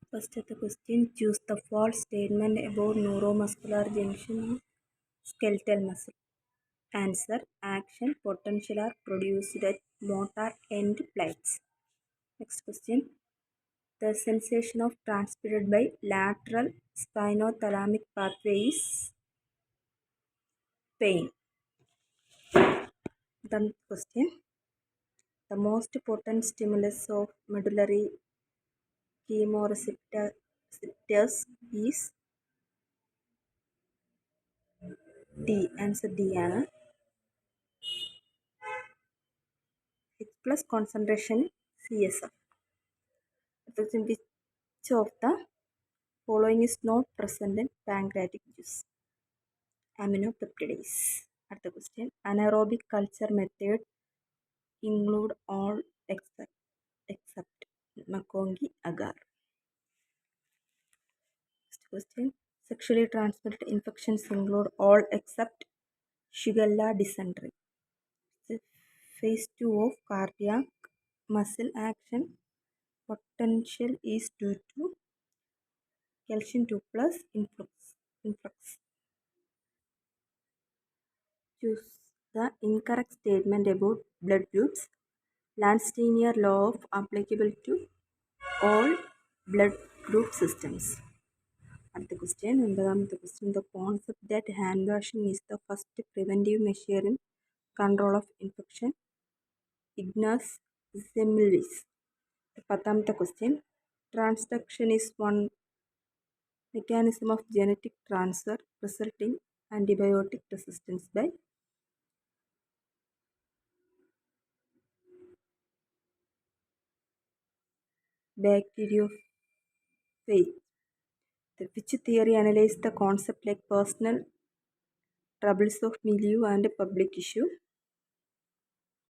First the question, choose the false statement about neuromuscular junction of skeletal muscle. Answer, action potential are produced at motor end plates. Next question, the sensation of transmitted by lateral spinothalamic pathway is pain. The question, the most potent stimulus of medullary chemoreceptors is D. Answer D ആണ്. H plus concentration CSF. Which of the following is not present in pancreatic juice? Aminopeptidase. അടുത്ത question. Anaerobic culture method include all except McConkie agar. Next question. Sexually transmitted infections include all except Shigella dysentery. Phase 2 of cardiac muscle action potential is due to calcium 2 plus influx. Choose the incorrect statement about blood groups. Landsteiner law of applicable to all blood group systems. At the question, the concept that hand washing is the first preventive measure in control of infection. Ignaz Semmelweis. The question, transduction is one mechanism of genetic transfer resulting antibiotic resistance by bacteriophage. Which theory analyzes the concept like personal troubles of milieu and public issue?